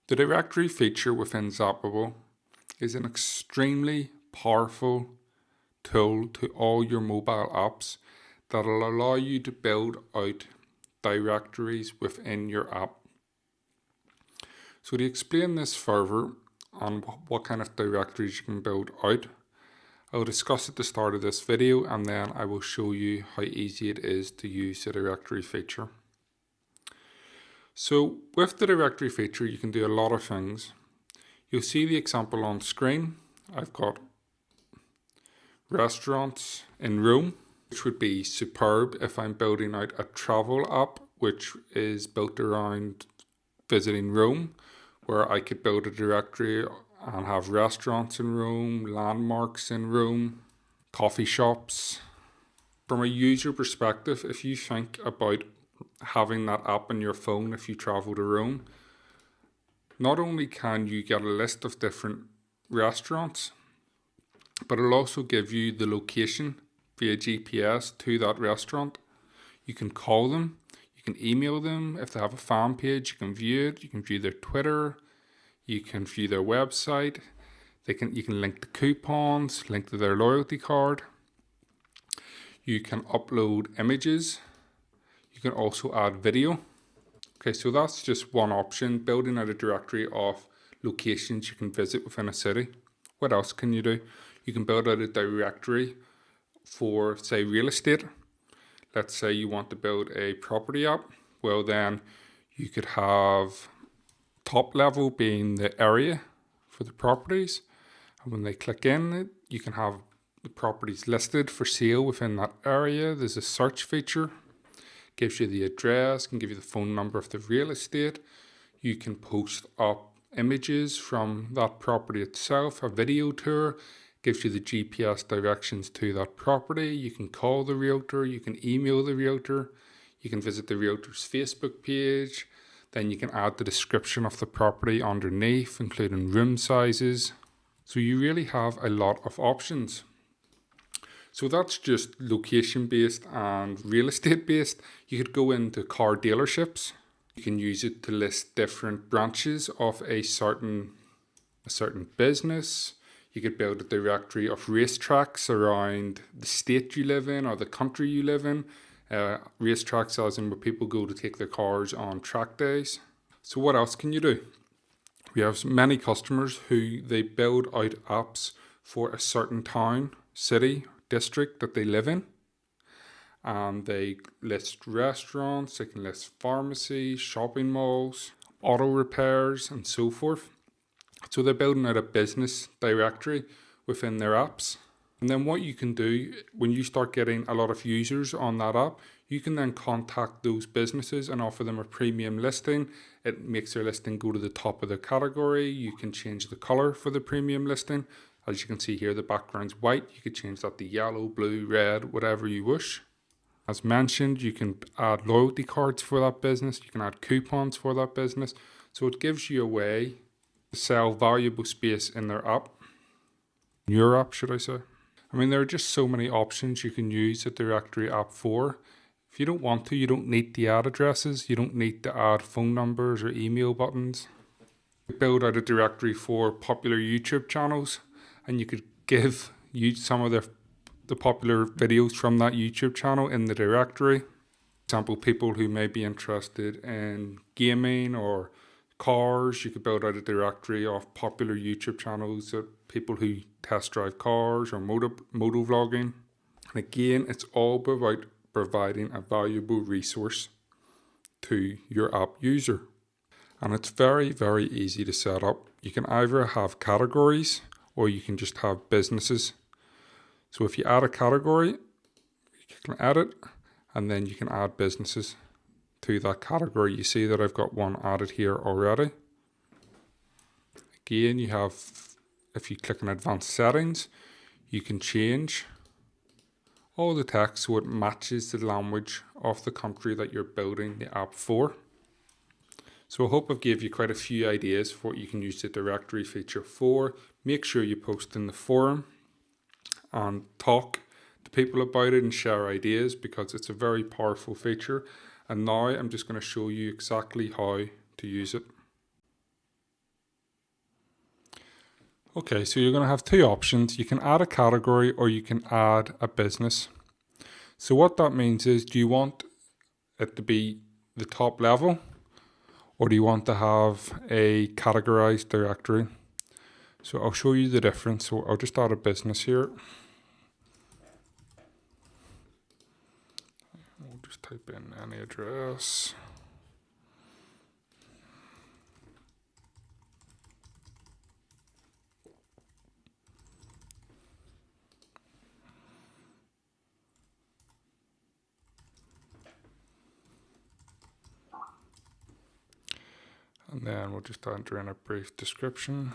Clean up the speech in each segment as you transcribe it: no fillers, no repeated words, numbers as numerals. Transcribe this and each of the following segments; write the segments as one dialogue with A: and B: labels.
A: The directory feature within Zapable is an extremely powerful tool to all your mobile apps that will allow you to build out directories within your app. So to explain this further on what kind of directories you can build out, I will discuss at the start of this video, and then I will show you how easy it is to use the directory feature. So with the directory feature, you can do a lot of things. You'll see the example on screen. I've got restaurants in Rome, which would be superb if I'm building out a travel app, which is built around visiting Rome, where I could build a directory and have restaurants in Rome, landmarks in Rome, coffee shops. From a user perspective, if you think about having that app on your phone if you travel to Rome, not only can you get a list of different restaurants, but it'll also give you the location via GPS to that restaurant. You can call them, you can email them. If they have a fan page, you can view it, you can view their Twitter, you can view their website, you can link the coupons, link to their loyalty card. You can upload images. You can also add video. Okay, so that's just one option, building out a directory of locations you can visit within a city. What else can you do? You can build out a directory for, say, real estate. Let's say you want to build a property app. Well, then you could have top level being the area for the properties. And when they click in it, you can have the properties listed for sale within that area. There's a search feature. Gives you the address, can give you the phone number of the real estate. You can post up images from that property itself, a video tour, gives you the GPS directions to that property. You can call the realtor, you can email the realtor, you can visit the realtor's Facebook page, then you can add the description of the property underneath, including room sizes. So you really have a lot of options. So that's just location based and real estate based. You could go into car dealerships. You can use it to list different branches of a certain business. You could build a directory of racetracks around the state you live in or the country you live in. Racetracks as in where people go to take their cars on track days. So what else can you do? We have many customers who they build out apps for a certain town, city, district that they live in, and they list restaurants, they can list pharmacies, shopping malls, auto repairs, and so forth. So they're building out a business directory within their apps. And then what you can do when you start getting a lot of users on that app, you can then contact those businesses and offer them a premium listing. It makes their listing go to the top of their category. You can change the color for the premium listing. As you can see here, the background's white. You could change that to yellow, blue, red, whatever you wish. As mentioned, you can add loyalty cards for that business. You can add coupons for that business. So it gives you a way to sell valuable space in their app. Your app, should I say. I mean, there are just so many options you can use a directory app for. If you don't want to, you don't need to add addresses. You don't need to add phone numbers or email buttons. Build out a directory for popular YouTube channels, and you could give some of the popular videos from that YouTube channel in the directory. For example, people who may be interested in gaming or cars, you could build out a directory of popular YouTube channels of people who test drive cars or moto vlogging. And again, it's all about providing a valuable resource to your app user. And it's very, very easy to set up. You can either have categories or you can just have businesses. So if you add a category, you can add it, and then you can add businesses to that category. You see that I've got one added here already. Again, you have, if you click on advanced settings, you can change all the text so it matches the language of the country that you're building the app for. So I hope I've gave you quite a few ideas for what you can use the directory feature for. Make sure you post in the forum and talk to people about it and share ideas, because it's a very powerful feature. And now I'm just going to show you exactly how to use it. Okay, so you're going to have two options. You can add a category or you can add a business. So what that means is, do you want it to be the top level, or do you want to have a categorized directory? So I'll show you the difference. So I'll just add a business here. We'll just type in any address. And then we'll just enter in a brief description.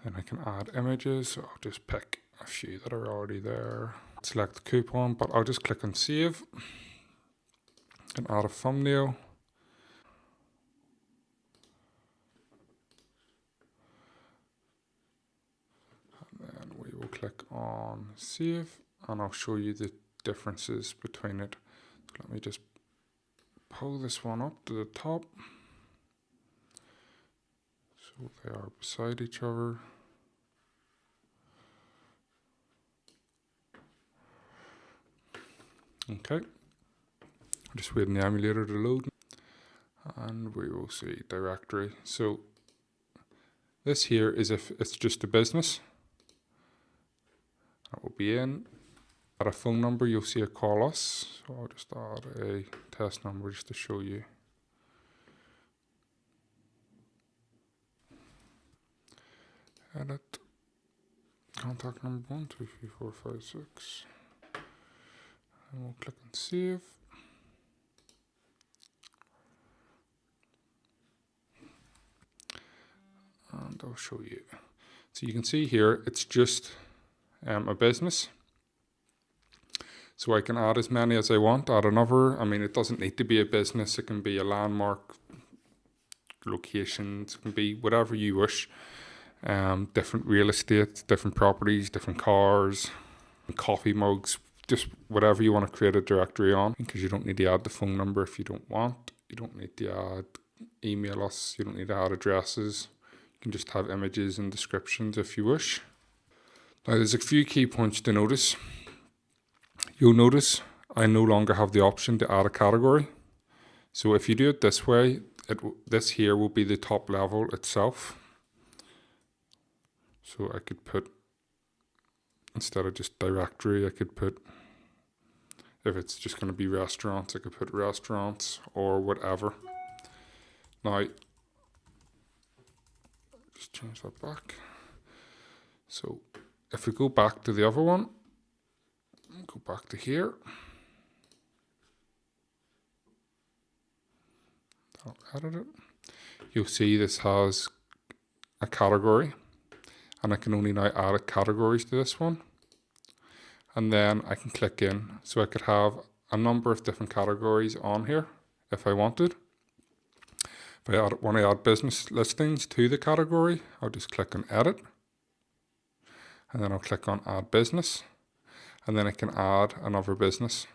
A: Then I can add images, so I'll just pick a few that are already there. Select the coupon, but I'll just click on save and add a thumbnail. And then we will click on save, and I'll show you the differences between it. So let me just pull this one up to the top. So they are beside each other. Okay, just waiting the emulator to load, and we will see directory. So this here is if it's just a business. That will be in. Add a phone number, you'll see a call us. So I'll just add a test number just to show you. Edit. Contact number 1 2 3 4 5 6. And we'll click on save. And I'll show you. So you can see here, it's just a business. So I can add as many as I want, add another. I mean, it doesn't need to be a business. It can be a landmark, locations, it can be whatever you wish. Different real estate, different properties, different cars, coffee mugs, just whatever you want to create a directory on, because you don't need to add the phone number if you don't want. You don't need to add email us. You don't need to add addresses. You can just have images and descriptions if you wish. Now there's a few key points to notice. You'll notice I no longer have the option to add a category. So if you do it this way, this here will be the top level itself. So I could put, instead of just directory, I could put, if it's just going to be restaurants, I could put restaurants or whatever. Now, just change that back. So if we go back to the other one, go back to here. I'll edit it. You'll see this has a category, and I can only now add categories to this one. And then I can click in, so I could have a number of different categories on here if I wanted. If I want to add business listings to the category, I'll just click on edit, and then I'll click on add business, and then I can add another business.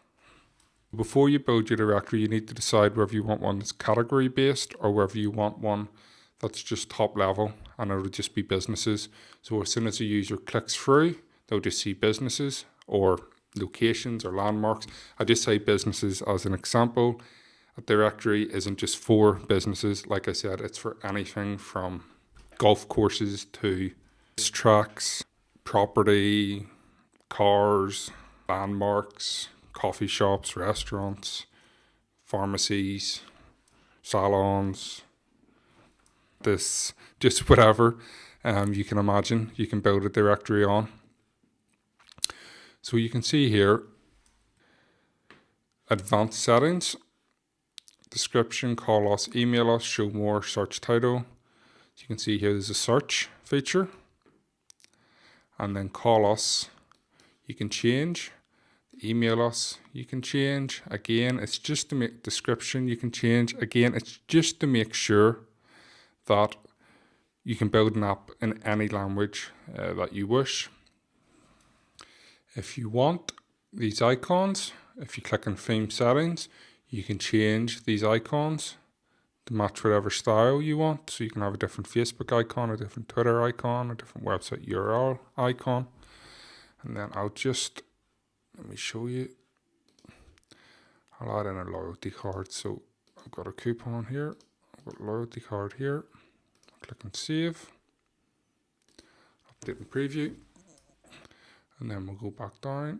A: Before you build your directory, you need to decide whether you want one that's category based or whether you want one that's just top level and it'll just be businesses. So as soon as a user clicks through, they'll just see businesses or locations or landmarks. I just say businesses as an example. A directory isn't just for businesses. Like I said, it's for anything from golf courses to tracks, property, cars, landmarks, coffee shops, restaurants, pharmacies, salons, just whatever you can imagine, you can build a directory on. So you can see here, advanced settings, description, call us, email us, show more, search title. So you can see here there's a search feature, and then call us. You can change email us, you can change. Again, it's just to make description, you can change. Again, it's just to make sure that you can build an app in any language that you wish. If you want these icons, if you click on theme settings, you can change these icons to match whatever style you want. So you can have a different Facebook icon, a different Twitter icon, a different website URL icon. And then let me show you. I'll add in a loyalty card. So I've got a coupon here. I've got a loyalty card here. Click on save. Update and preview. And then we'll go back down.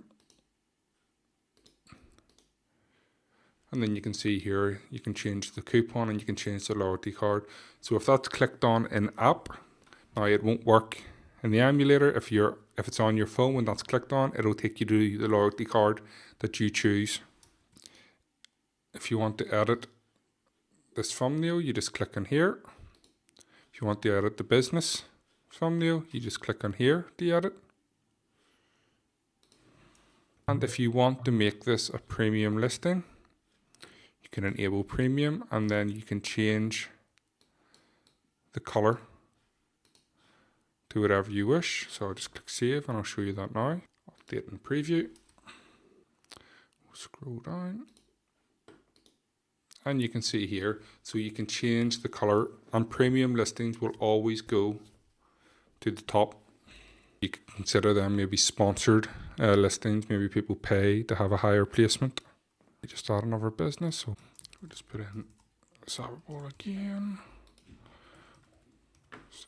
A: And then you can see here, you can change the coupon and you can change the loyalty card. So if that's clicked on in app, now it won't work in the emulator. If it's on your phone, when that's clicked on, it'll take you to the loyalty card that you choose. If you want to edit this thumbnail, you just click on here. If you want to edit the business thumbnail, you just click on here to edit. And if you want to make this a premium listing, you can enable premium, and then you can change the color to whatever you wish. So I'll just click save and I'll show you that now. Update and preview. We'll scroll down. And you can see here, so you can change the color, and premium listings will always go to the top. You can consider them maybe sponsored listings. Maybe people pay to have a higher placement. We just add another business, so we'll just put in Zapable again.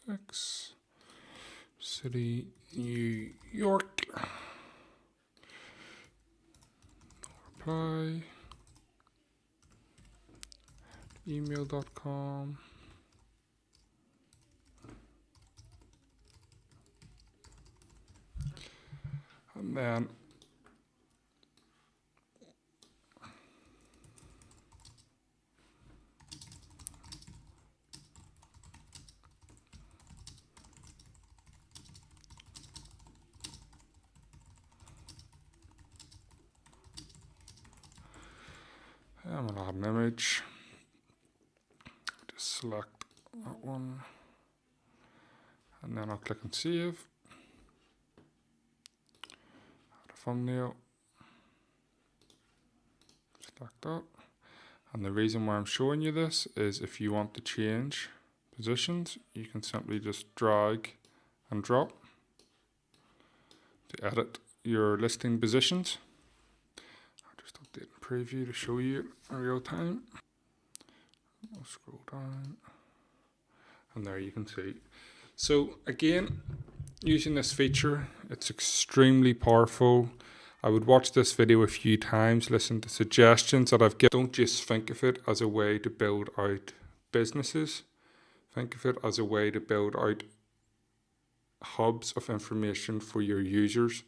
A: 6 City, New York. Reply. Email.com. And then I'm going to add an image. Just select that one. And then I'll click on save. Add a thumbnail. Select that. And the reason why I'm showing you this is if you want to change positions, you can simply just drag and drop to edit your listing positions. I'll just update and preview to show you in real time. I'll scroll down, and there you can see. So again, using this feature, it's extremely powerful. I would watch this video a few times, listen to suggestions that I've given. Don't just think of it as a way to build out businesses. Think of it as a way to build out hubs of information for your users.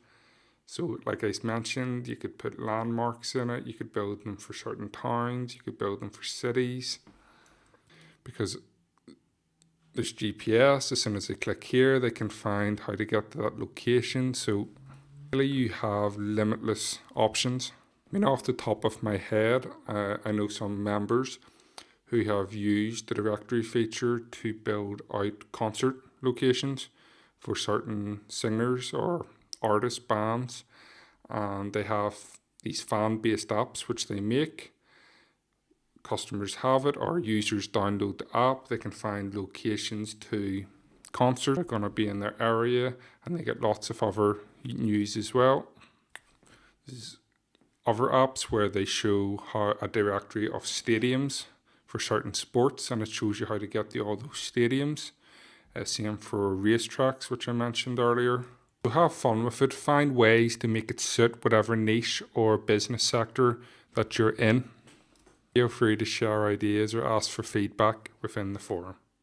A: So like I mentioned, you could put landmarks in it, you could build them for certain towns, you could build them for cities. Because there's GPS, as soon as they click here, they can find how to get to that location. So really you have limitless options. I mean, off the top of my head, I know some members who have used the directory feature to build out concert locations for certain singers or artist bands, and they have these fan-based apps which they make. Customers have it, or users download the app. They can find locations to concerts that are going to be in their area, and they get lots of other news as well. There's other apps where they show a directory of stadiums for certain sports, and it shows you how to get to all those stadiums. Same for racetracks, which I mentioned earlier. So have fun with it. Find ways to make it suit whatever niche or business sector that you're in. Feel free to share ideas or ask for feedback within the forum.